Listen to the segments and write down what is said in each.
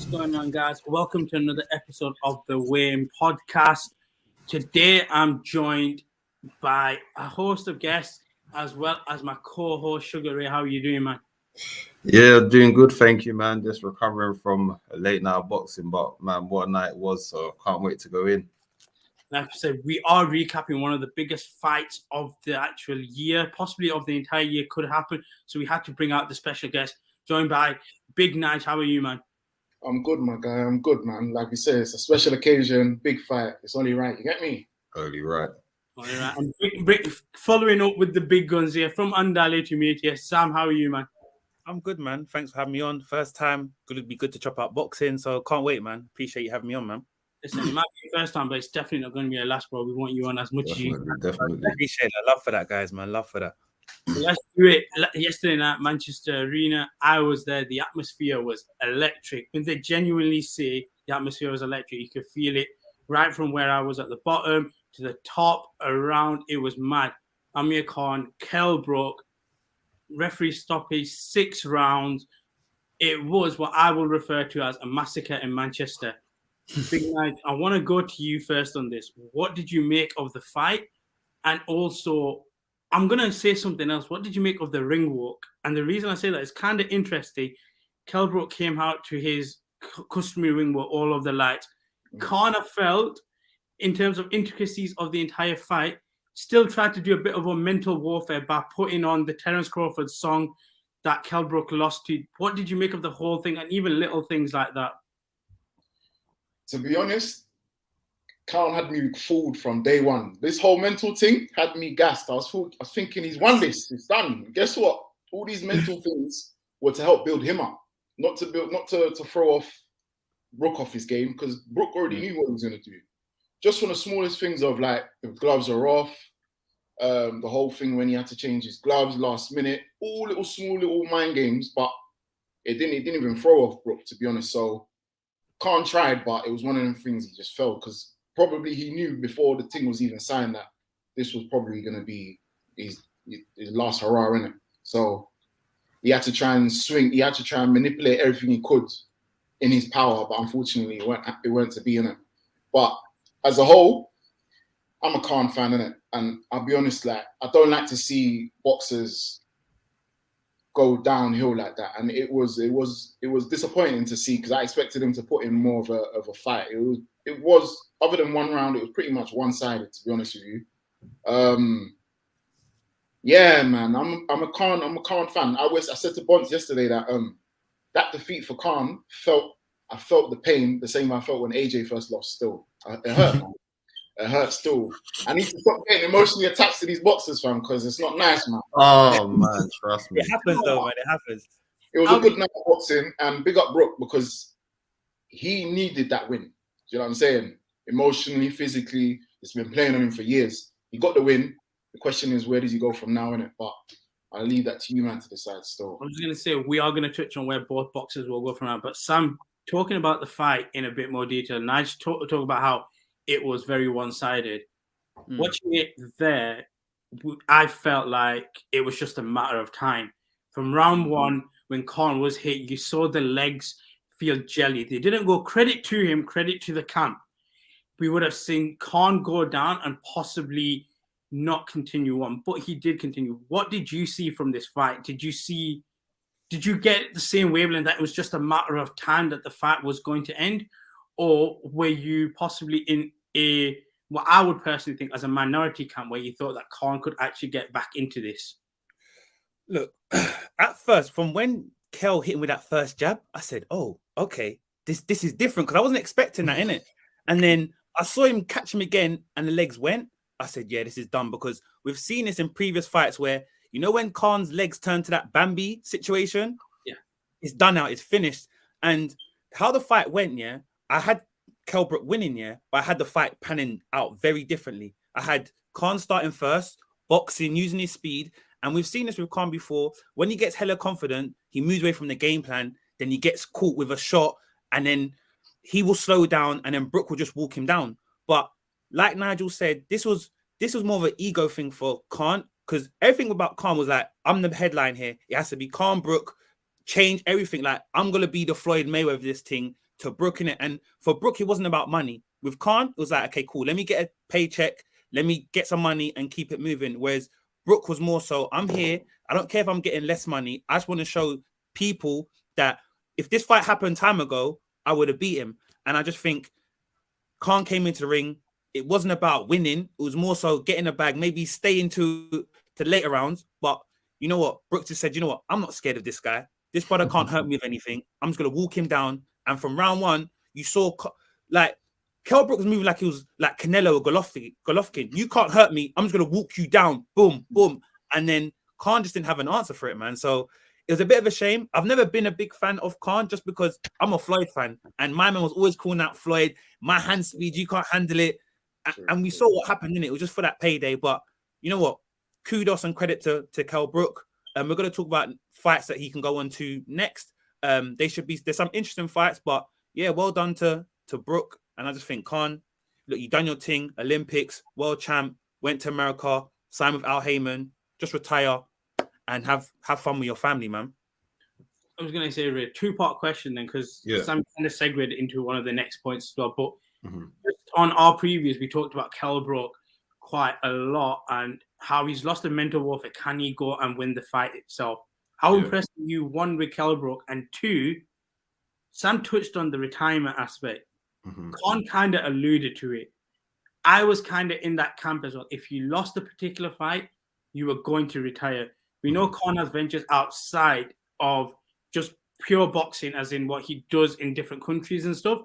going on, guys? Welcome to another episode of the Weigh-In podcast. Today, I'm joined by a host of guests as well as my co-host Sugar Ray. How are you doing, man? Yeah, doing good, thank you, man. Just recovering from a late night boxing, but man, what a night it was! So can't wait to go in. Like I said, we are recapping one of the biggest fights of the actual year, possibly of the entire year, could happen. So we had to bring out the special guest, joined by Big Nige. How are you, man? I'm good, my guy. I'm good, man. Like we said, it's a special occasion, big fight. It's only right. You get me? Only right. Only right. And following up with the big guns here from Andale to meet here. Sam, how are you, man? I'm good, man. Thanks for having me on. First time. Gonna be good to chop out boxing. So can't wait, man. Appreciate you having me on, man. Listen, it might be the first time, but it's definitely not going to be a last, bro. We want you on as much as you can. Definitely. Appreciate that. Love for that, guys, man. Love for that. So let's do it. Yesterday night, Manchester Arena, I was there. The atmosphere was electric. When they genuinely say the atmosphere was electric, you could feel it right from where I was at the bottom to the top, around. It was mad. Amir Khan, Kell Brook, referee stoppage, 6 rounds. It was what I will refer to as a massacre in Manchester. Big Night, I want to go to you first on this. What did you make of the fight? And also, I'm going to say something else. What did you make of the ring walk? And the reason I say that is kind of interesting. Kell Brook came out to his customary ring walk, all of the lights. Khan, I felt, in terms of intricacies of the entire fight, still tried to do a bit of a mental warfare by putting on the Terence Crawford song that Kell Brook lost to. What did you make of the whole thing and even little things like that? To be honest, Khan had me fooled from day one. This whole mental thing had me gassed. I was thinking he's won this. It's done. Guess what? All these mental things were to help build him up, not to throw off Brook off his game, because Brook already knew what he was going to do. Just from the smallest things of like the gloves are off, the whole thing when he had to change his gloves last minute, all small little mind games, but it didn't even throw off Brook, to be honest. So Khan tried, but it was one of them things he just felt, because probably he knew before the thing was even signed that this was probably going to be his last hurrah, innit? So he had to try and swing. He had to try and manipulate everything he could in his power, but unfortunately it weren't to be, innit? But as a whole, I'm a Khan fan, innit? And I'll be honest, like, I don't like to see boxers go downhill like that, and it was disappointing to see, because I expected him to put in more of a fight. It was other than one round, it was pretty much one-sided, to be honest with you. Yeah, man, I'm a Khan fan. I said to Bonds yesterday that that defeat for Khan I felt the pain the same I felt when AJ first lost. Still, it hurt, man. It hurt still. I need to stop getting emotionally attached to these boxers, fam, because it's not nice, man. Oh man, trust me. It happens though, man. It happens. It was a good night of boxing, and big up Brook, because he needed that win. Do you know what I'm saying? Emotionally, physically, it's been playing on him for years. He got the win. The question is, where does he go from now, innit? But I'll leave that to you, man, to decide still. I'm just going to say, we are going to touch on where both boxers will go from now. But Sam, talking about the fight in a bit more detail, and I just talk about how it was very one-sided. Watching it there, I felt like it was just a matter of time. From round one, when Khan was hit, you saw the legs feel jelly. They didn't go credit to him, credit to the camp. We would have seen Khan go down and possibly not continue on, but he did continue. What did you see from this fight? Did you get the same wavelength that it was just a matter of time that the fight was going to end? Or were you possibly in what I would personally think as a minority camp, where you thought that Khan could actually get back into this? Look, at first, from when Kell hit him with that first jab, I said, oh, okay, this is different, because I wasn't expecting that, innit? And then I saw him catch him again and the legs went. I said, yeah, this is done, because we've seen this in previous fights where, you know, when Khan's legs turn to that Bambi situation? Yeah. It's done now, it's finished. And how the fight went, yeah, I had Kell Brook winning, yeah, but I had the fight panning out very differently. I had Khan starting first, boxing, using his speed. And we've seen this with Khan before. When he gets hella confident, he moves away from the game plan. Then he gets caught with a shot, and then he will slow down, and then Brook will just walk him down. But like Nigel said, this was more of an ego thing for Khan, because everything about Khan was like, I'm the headline here. It has to be Khan Brook, change everything. Like, I'm going to be the Floyd Mayweather of this thing. to Brook in it. And for Brook, it wasn't about money. With Khan, it was like, okay, cool. Let me get a paycheck. Let me get some money and keep it moving. Whereas Brook was more so, I'm here. I don't care if I'm getting less money. I just want to show people that if this fight happened time ago, I would have beat him. And I just think Khan came into the ring. It wasn't about winning. It was more so getting a bag, maybe staying to later rounds. But you know what? Brook just said, you know what? I'm not scared of this guy. This brother can't hurt me with anything. I'm just going to walk him down. And from round one, you saw like Kell Brook was moving like he was like Canelo or Golovkin. You can't hurt me. I'm just going to walk you down. Boom, boom. And then Khan just didn't have an answer for it, man. So it was a bit of a shame. I've never been a big fan of Khan just because I'm a Floyd fan. And my man was always calling out Floyd, my hand speed, you can't handle it. And we saw what happened in it. It was just for that payday. But you know what? Kudos and credit to Kell Brook. We're going to talk about fights that he can go on to next. There's some interesting fights, but yeah, well done to Brook. And I just think Khan, look, you done your thing, Olympics, world champ, went to America, signed with Al Heyman, just retire and have fun with your family, man. I was going to say a two-part question then, because Sam kind of segued into one of the next points as well. But just on our previews, we talked about Kell Brook quite a lot and how he's lost the mental warfare. Can he go and win the fight itself? How impressed were you, one, with Kell Brook, and two, Sam touched on the retirement aspect. Khan kind of alluded to it. I was kind of in that camp as well. If you lost a particular fight, you were going to retire. We know Khan has ventures outside of just pure boxing, as in what he does in different countries and stuff.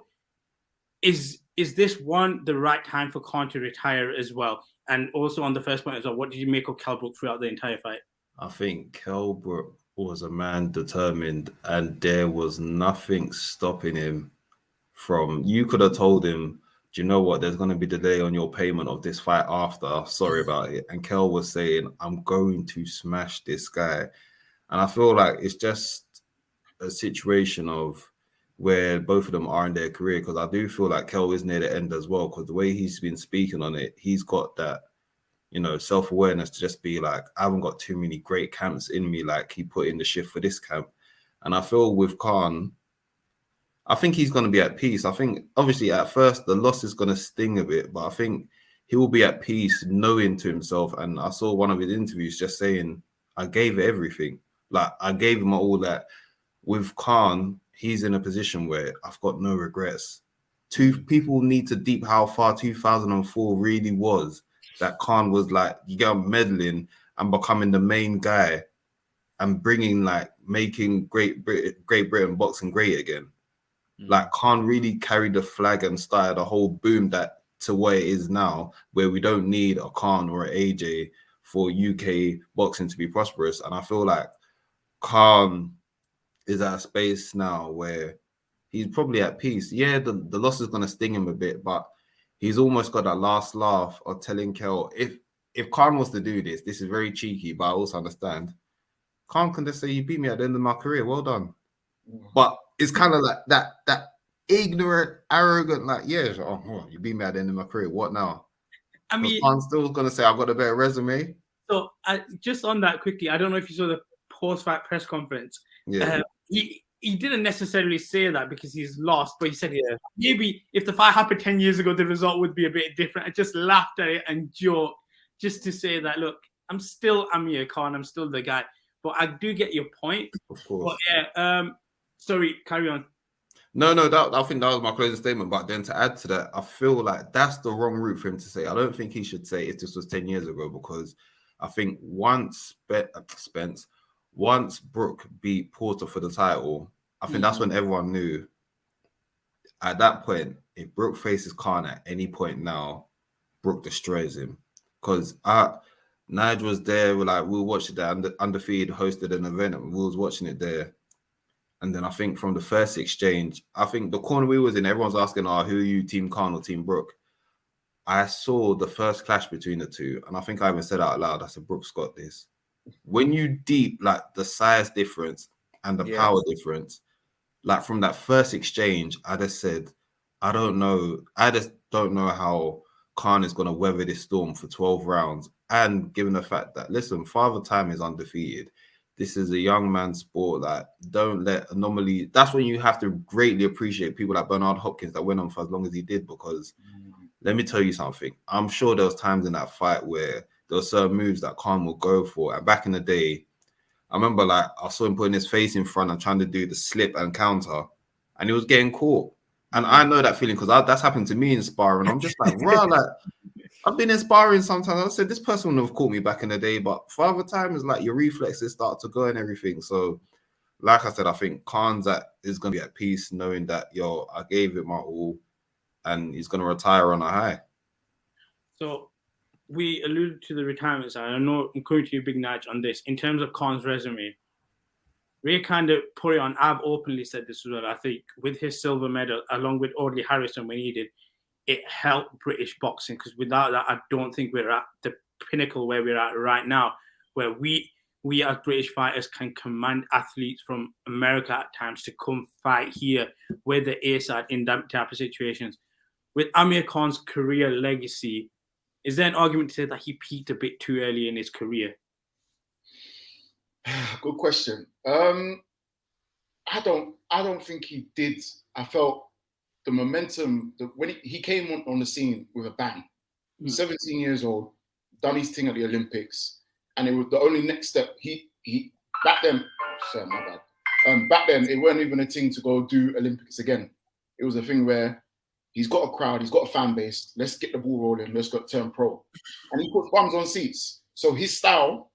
Is this one the right time for Khan to retire as well? And also on the first point as well, what did you make of Kell Brook throughout the entire fight? I think Kell Brook was a man determined, and there was nothing stopping him from. You could have told him, do you know what? There's going to be delay on your payment of this fight after. Sorry about it. And Kell was saying, I'm going to smash this guy. And I feel like it's just a situation of where both of them are in their career, because I do feel like Kell is near the end as well, because the way he's been speaking on it, he's got that, you know, self-awareness to just be like, I haven't got too many great camps in me, like he put in the shift for this camp. And I feel with Khan, I think he's going to be at peace. I think obviously at first the loss is going to sting a bit, but I think he will be at peace knowing to himself. And I saw one of his interviews just saying, I gave it everything. Like I gave him all that. With Khan, he's in a position where I've got no regrets. Two people need to deep how far 2004 really was. That Khan was like, you get meddling and becoming the main guy and bringing like making Great Britain boxing great again. Like Khan really carried the flag and started a whole boom that to where it is now, where we don't need a Khan or an AJ for UK boxing to be prosperous. And I feel like Khan is at a space now where he's probably at peace. Yeah, the loss is going to sting him a bit, but he's almost got that last laugh of telling Kell, if Khan was to do this is very cheeky, but I also understand. Khan can just say, you beat me at the end of my career, well done. But it's kind of like that ignorant, arrogant, like, yeah, oh, you beat me at the end of my career, what now? I mean, Khan's still going to say, I've got a better resume. So just on that quickly, I don't know if you saw the post-fight press conference. Yeah. He didn't necessarily say that because he's lost, but he said, maybe if the fight happened 10 years ago, the result would be a bit different. I just laughed at it and joked just to say that, look, I'm still Amir Khan, I'm still the guy. But I do get your point. Of course. But sorry, carry on. No, I think that was my closing statement. But then to add to that, I feel like that's the wrong route for him to say. I don't think he should say if this was 10 years ago, because I think once Brook beat Porter for the title, I think that's when everyone knew. At that point, if Brook faces Khan at any point now, Brook destroys him. Because Nigel was there, we watched it there. Undefeated hosted an event, and we was watching it there. And then I think from the first exchange, I think the corner we was in, everyone's asking, who are you, Team Khan or Team Brook? I saw the first clash between the two, and I think I even said out loud, I said, Brook's got this. When you deep, like the size difference and the power difference, like from that first exchange, I just said, I just don't know how Khan is going to weather this storm for 12 rounds. And given the fact that, listen, Father Time is undefeated. this is a young man's sport. That don't let anomaly. That's when you have to greatly appreciate people like Bernard Hopkins that went on for as long as he did. Because let me tell you something. I'm sure there was times in that fight where there were certain moves that Khan would go for. And back in the day, I remember like I saw him putting his face in front and trying to do the slip and counter, and he was getting caught. And I know that feeling because that's happened to me in sparring. I'm just like, bro, like I've been in sparring sometimes. I said this person would have caught me back in the day, but for other times, like your reflexes start to go and everything. So, like I said, I think Khan's is going to be at peace, knowing that I gave it my all, and he's going to retire on a high. So, we alluded to the retirement side. I know I'm coming to you, Big Nige, on this. In terms of Khan's resume, Ray kind of put it on. I've openly said this as well. I think with his silver medal, along with Audley Harrison when he did, it helped British boxing, because without that, I don't think we're at the pinnacle where we're at right now, where we as British fighters can command athletes from America at times to come fight here with the A side in that type of situations. With Amir Khan's career legacy, is there an argument to say that he peaked a bit too early in his career? Good question. I don't think he did. I felt the momentum when he came on the scene with a bang. 17 years old, done his thing at the Olympics, and it was the only next step. He back then. Sorry, my bad. Back then, it wasn't even a thing to go do Olympics again. It was a thing where he's got a crowd, he's got a fan base. Let's get the ball rolling. Let's go turn pro, and he puts bums on seats. So his style,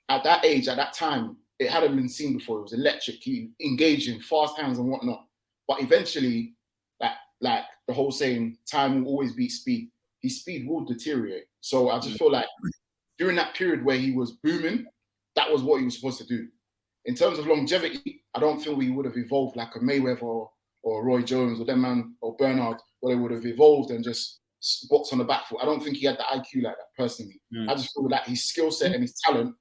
at that age, at that time, it hadn't been seen before. It was electric. He engaging, fast hands and whatnot. But eventually, like the whole saying, time will always beat speed. His speed will deteriorate. So I just feel like during that period where he was booming, that was what he was supposed to do. In terms of longevity, I don't feel he would have evolved like a Mayweather or Roy Jones or them man or Bernard, where they would have evolved and just boxed on the back foot. I don't think he had the IQ like that personally. I just feel like his skill set and his talent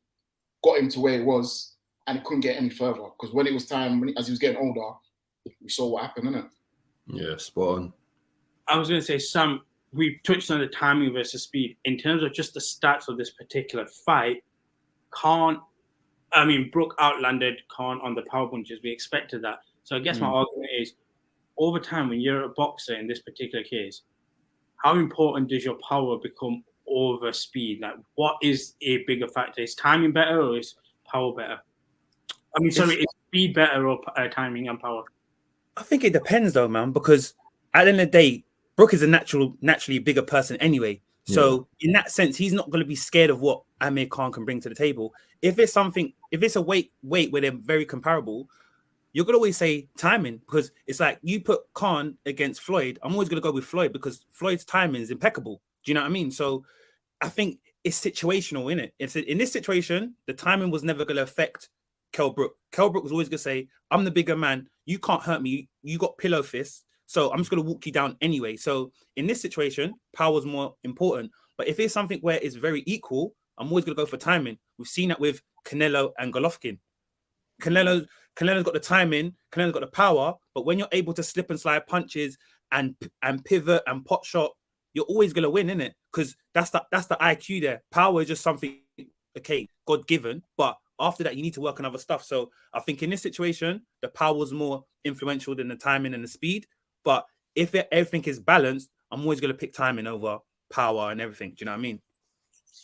got him to where it was, and it couldn't get any further. Because when it was time, as he was getting older, we saw what happened, innit? Yeah, spot on. I was going to say, Sam, we touched on the timing versus speed. In terms of just the stats of this particular fight, Brook outlanded Khan on the power punches. We expected that. So I guess my argument is, over time, when you're a boxer in this particular case, how important does your power become over speed? Like, what is a bigger factor? Is timing better or is power better? Is speed better or timing and power? I think it depends though, man, because at the end of the day, Brook is a naturally bigger person anyway. So in that sense, he's not going to be scared of what Amir Khan can bring to the table. If it's a weight where they're very comparable, you're going to always say timing, because it's like you put Khan against Floyd. I'm always going to go with Floyd because Floyd's timing is impeccable. Do you know what I mean? So I think it's situational, innit? In this situation, the timing was never going to affect Kell Brook. Kell Brook was always going to say, I'm the bigger man. You can't hurt me. You got pillow fists. So I'm just going to walk you down anyway. So in this situation, power is more important. But if it's something where it's very equal, I'm always going to go for timing. We've seen that with Canelo and Golovkin. Canelo's got the timing, Canelo's got the power, but when you're able to slip and slide punches and pivot and pot shot, you're always going to win, innit? Because that's the IQ there. Power is just something, okay, God-given, but after that, you need to work on other stuff. So I think in this situation, the power was more influential than the timing and the speed. But if everything is balanced, I'm always going to pick timing over power and everything. Do you know what I mean?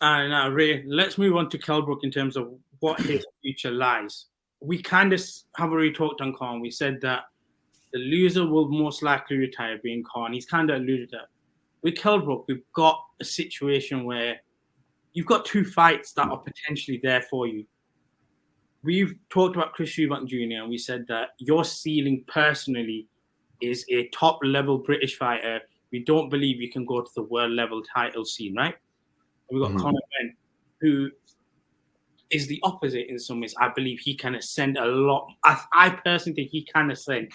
Now, Ray, let's move on to Kell Brook in terms of what his future lies. We kind of have already talked on Khan. We said that the loser will most likely retire, being Khan. He's kind of alluded to that. With Kell Brook, we've got a situation where you've got two fights that are potentially there for you. We've talked about Chris Eubank Jr. and we said that your ceiling personally is a top-level British fighter. We don't believe you can go to the world-level title scene, right? And we've got Conor Benn, who is the opposite in some ways. I believe he can ascend a lot. I personally think he can ascend.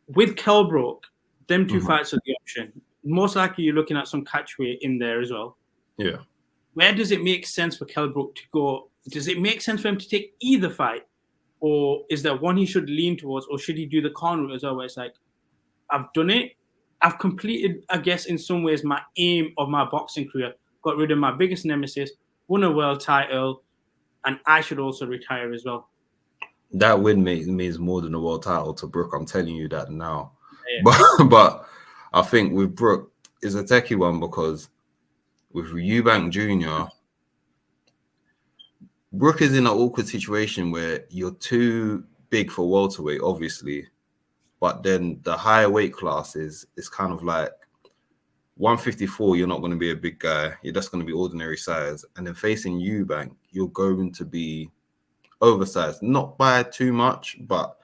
With Kell Brook, them two fights are the option. Most likely you're looking at some catchweight in there as well. Yeah. Where does it make sense for Kell Brook to go? Does it make sense for him to take either fight? Or is there one he should lean towards? Or should he do the Khan route as well, where it's like, I've done it. I've completed, I guess, in some ways, my aim of my boxing career. Got rid of my biggest nemesis, won a world title. and I should also retire as well. That win means more than a world title to Brook. I'm telling you that now. Yeah. But I think with Brook is a techie one because with Eubank Jr., Brook is in an awkward situation where you're too big for welterweight, obviously, but then the higher weight class is kind of like 154. You're not going to be a big guy. You're just going to be ordinary size. And then facing Eubank, you're going to be oversized, not by too much, but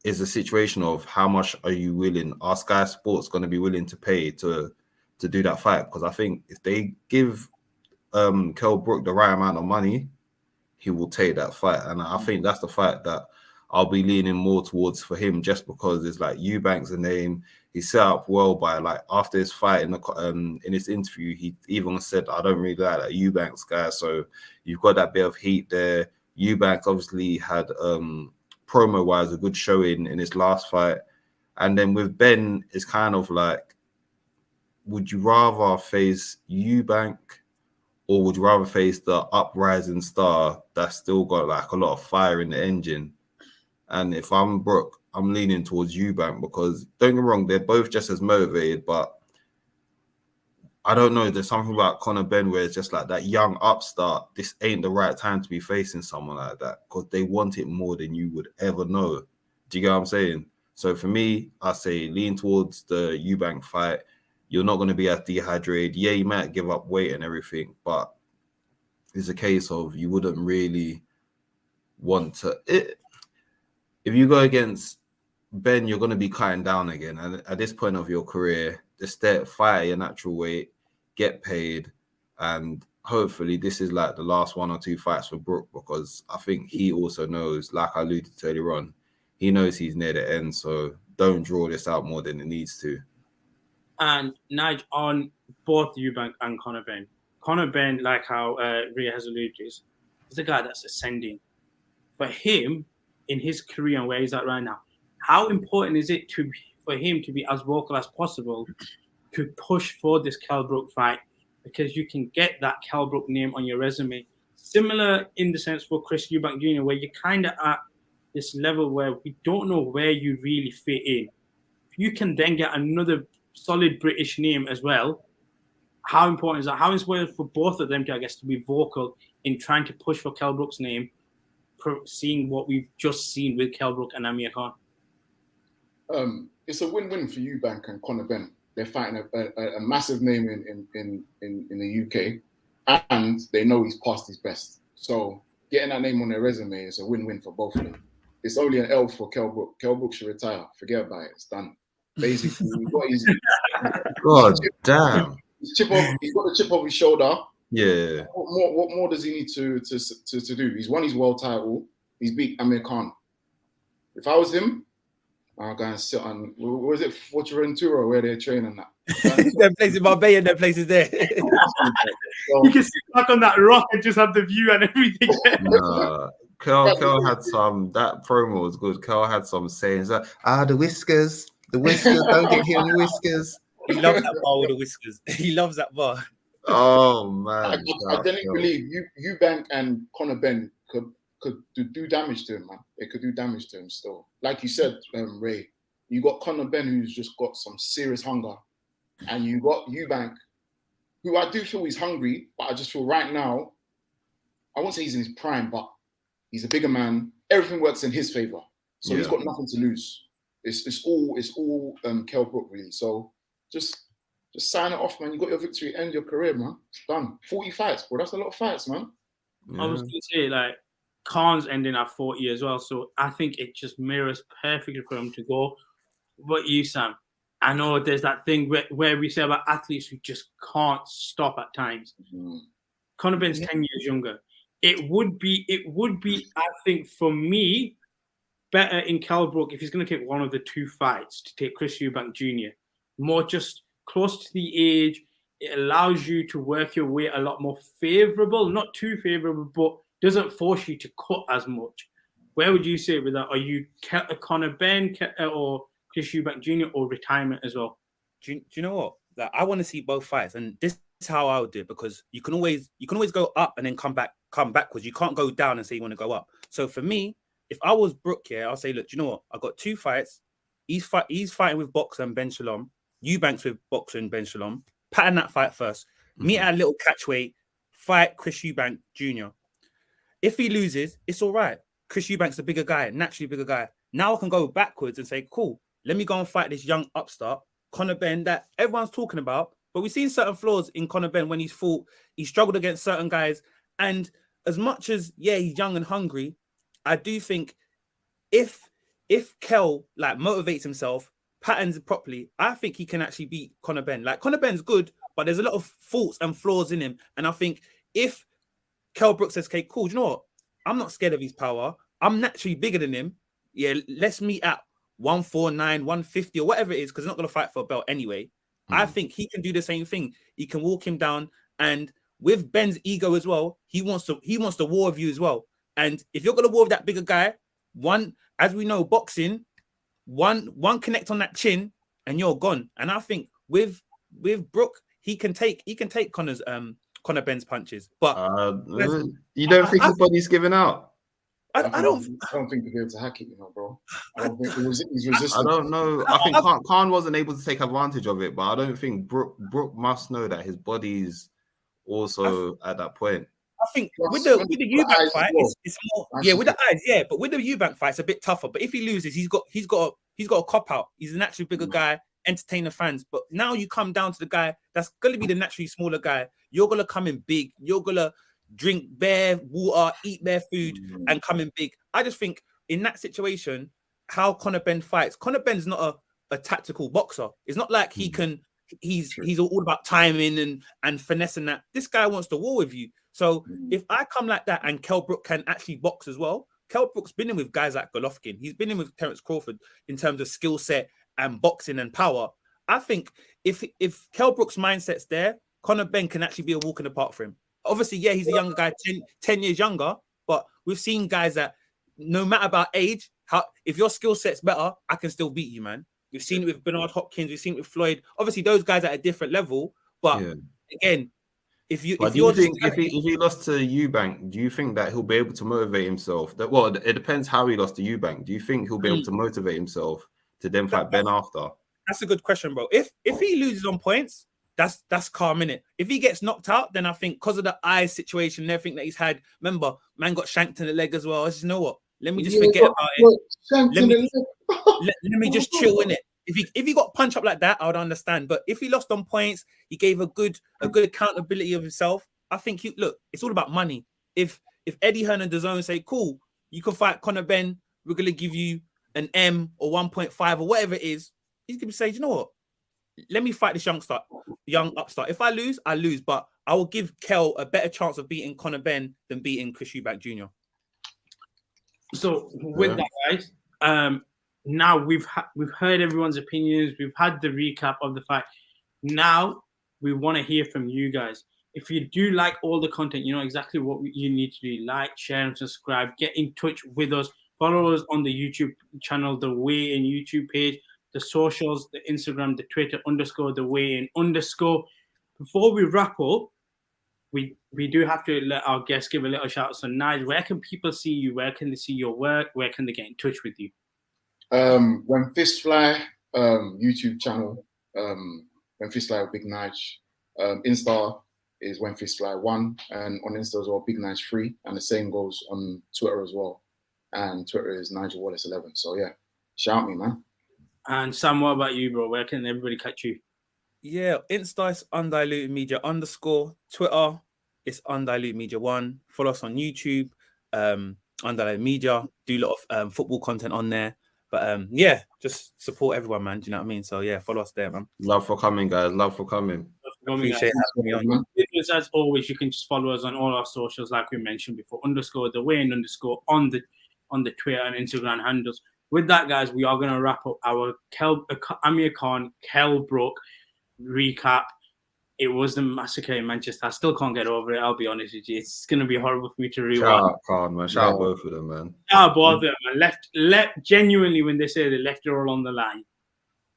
it's a situation of how much are you willing? Are Sky Sports going to be willing to pay to do that fight? Because I think if they give Kell Brook the right amount of money, he will take that fight. And I think that's the fight that I'll be leaning more towards for him, just because it's like Eubank's a name. He set up well by, like, after his fight in his interview, he even said, I don't really like that Eubank's guy. So you've got that bit of heat there. Eubank obviously had promo-wise a good showing in his last fight. And then with Ben, it's kind of like, would you rather face Eubank or would you rather face the uprising star that's still got like a lot of fire in the engine? And if I'm Brook, I'm leaning towards Eubank because, don't get me wrong, they're both just as motivated, but I don't know. There's something about Conor Benn where it's just like that young upstart. This ain't the right time to be facing someone like that because they want it more than you would ever know. Do you get what I'm saying? So for me, I say lean towards the Eubank fight. You're not going to be as dehydrated. Yeah, you might give up weight and everything, but it's a case of you wouldn't really want to. If you go against Ben, you're going to be cutting down again. And at this point of your career, just fight at your natural weight, get paid, and hopefully this is like the last 1 or 2 fights for Brook, because I think he also knows, like I alluded to earlier on, he knows he's near the end, so don't draw this out more than it needs to. And Nige, on both Eubank and Conor Benn. Conor Benn, like how Rhea has alluded to, is the guy that's ascending. For him, in his career and where he's at right now, how important is it for him to be as vocal as possible to push for this Kell Brook fight? Because you can get that Kell Brook name on your resume. Similar in the sense for Chris Eubank Jr., where you're kind of at this level where we don't know where you really fit in. If you can then get another solid British name as well, how important is that? How important for both of them to, I guess, to be vocal in trying to push for Kell Brook's name, seeing what we've just seen with Kell Brook and Amir Khan? It's a win-win for Eubank and Conor Benn. They're fighting a massive name in the UK, and they know he's past his best. So getting that name on their resume is a win-win for both of them. It's only an L for Kell Brook. Kell Brook should retire. Forget about it. It's done. Basically, God damn. He's got the chip off his shoulder. Yeah. What more does he need to do? He's won his world title. He's beat Amir Khan. If I was him, I'll go and sit on, what was it, Fuerteventura, where they're training that. Their place in Marbella, their place is there. You can sit back on that rock and just have the view and everything. Kell had some, that promo was good. Kell had some sayings like, the whiskers, don't get here on the whiskers. He loves that bar with the whiskers. He loves that bar. Oh, man. I didn't believe Eubank and Conor Benn could do damage to him, man. They could do damage to him still. Like you said, Ray, you got Conor Benn, who's just got some serious hunger. And you got Eubank, who I do feel he's hungry, but I just feel right now, I won't say he's in his prime, but he's a bigger man. Everything works in his favor. So he's got nothing to lose. It's all Kell Brook, really. So just sign it off, man. You got your victory, end your career, man. It's done. 40 fights, bro. That's a lot of fights, man. Yeah. I was going to say, like, Khan's ending at 40 as well. So I think it just mirrors perfectly for him to go. But you, Sam, I know there's that thing where we say about athletes who just can't stop at times. Mm-hmm. Conor Benn's 10 years younger. It would be, I think, for me, better in Kell Brook if he's going to take one of the 2 fights to take Chris Eubank Jr. More just close to the age. It allows you to work your way a lot more favorable, not too favorable, but doesn't force you to cut as much. Where would you say with that? Are you Conor Benn or Chris Eubank Jr. or retirement as well? Do you know what? Like, I want to see both fights, and this is how I would do it, because you can always go up and then come backwards. You can't go down and say you want to go up. So for me, if I was Brook, yeah, I'll say, look, do you know what? I've got 2 fights. He's fighting with Boxer and Ben Shalom. Eubanks with Boxer and Ben Shalom. Pattern that fight first. Meet at a little catchweight. Fight Chris Eubank Jr. If he loses, it's all right. Chris Eubank's a bigger guy, naturally bigger guy. Now I can go backwards and say, cool, let me go and fight this young upstart, Conor Benn, that everyone's talking about. But we've seen certain flaws in Conor Benn when he's fought. He struggled against certain guys. And as much as, yeah, he's young and hungry, I do think if Kell like motivates himself, patterns properly, I think he can actually beat Conor Benn. Like, Conor Benn's good, but there's a lot of faults and flaws in him. And I think if Kell Brook says, okay, cool, do you know what? I'm not scared of his power. I'm naturally bigger than him. Yeah, let's meet at 149, 150 or whatever it is, because he's not going to fight for a belt anyway. I think he can do the same thing. He can walk him down, and with Ben's ego as well, he wants to war with you as well. And if you're going to war with that bigger guy, as we know, boxing, one connect on that chin and you're gone. And I think with Brook, he can take Conor Benn's punches. But you don't think his body's giving out? I don't think he'll be able to hack it, bro. I don't think he's resistant. I don't know. I think Khan wasn't able to take advantage of it, but I don't think Brook must know that his body's also at that point. I think with the Eubank fight, it's more with the eyes, yeah. But with the Eubank fight, it's a bit tougher. But if he loses, he's got a cop out. He's a naturally bigger guy, entertain the fans. But now you come down to the guy that's gonna be the naturally smaller guy. You're gonna come in big. You're gonna drink bare water, eat bare food, and come in big. I just think in that situation, how Conor Benn fights. Conor Benn's not a tactical boxer. It's not like he can. He's all about timing and finessing that. This guy wants to war with you. So if I come like that and Kell Brook can actually box as well, Kell Brook's been in with guys like Golovkin. He's been in with Terence Crawford in terms of skill set and boxing and power. I think if Kell Brook's mindset's there, Conor Benn can actually be a walk in the park for him. Obviously, yeah, he's a younger guy, 10 years younger, but we've seen guys that no matter about age, if your skill set's better, I can still beat you, man. We've seen it with Bernard Hopkins, we've seen it with Floyd. Obviously, those guys are at a different level, but again, if he lost to Eubank, do you think that he'll be able to motivate himself? It depends how he lost to Eubank. Do you think he'll be able to motivate himself to then fight Ben after? That's a good question, bro. If he loses on points, that's calm, innit? If he gets knocked out, then I think because of the eyes situation and everything that he's had, remember, man got shanked in the leg as well. I just know what? Let me just forget about it. Let me just chill in it. If he got punched up like that, I would understand. But if he lost on points, he gave a good accountability of himself. I think it's all about money. If Eddie Hearn and DAZN say, cool, you can fight Conor Benn, we're gonna give you an M or 1.5 or whatever it is, he's gonna say, you know what? Let me fight this young upstart. If I lose, I lose. But I will give Kell a better chance of beating Conor Benn than beating Chris Eubank Jr. So with that, guys, now we've heard everyone's opinions. We've had the recap of the fight. Now we want to hear from you guys. If you do like all the content, you know exactly what you need to do. Like, share, and subscribe. Get in touch with us. Follow us on the YouTube channel, The Weigh In YouTube page, the socials, the Instagram, the Twitter _ The Weigh In _. Before we wrap up, we do have to let our guests give a little shout out. So, Nige, where can people see you? Where can they see your work? Where can they get in touch with you? When Fists Fly, YouTube channel, When Fists Fly with Big Nige. Insta is When Fists Fly 1, and on Insta as well, Big Nige 3, and the same goes on Twitter as well. And Twitter is Nigel Wallace 11. So yeah, shout me, man. And Sam, what about you, bro? Where can everybody catch you? Yeah, Insta is Undiluted Media _. Twitter is Undiluted Media 1. Follow us on YouTube, Undiluted Media. Do a lot of football content on there. But yeah, just support everyone, man. Do you know what I mean? So yeah, follow us there, man. Love for coming, guys. Love for coming. Appreciate having me on. As always, you can just follow us on all our socials, like we mentioned before, _The Weigh In _ on the Twitter and Instagram handles. With that, guys, we are going to wrap up our Amir Khan, Kell Brook recap. It was the massacre in Manchester. I still can't get over it. I'll be honest with you. It's going to be horrible for me to rewatch. Shout out Khan, man. Shout out both of them, man. Shout out both of them, man. Left, genuinely, when they say they left it all on the line,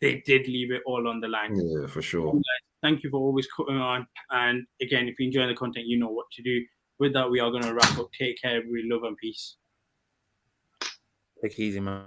they did leave it all on the line. Yeah, for sure. Thank you for always cutting on. And again, if you enjoy the content, you know what to do. With that, we are going to wrap up. Take care, everybody. Love and peace. Take it easy, man.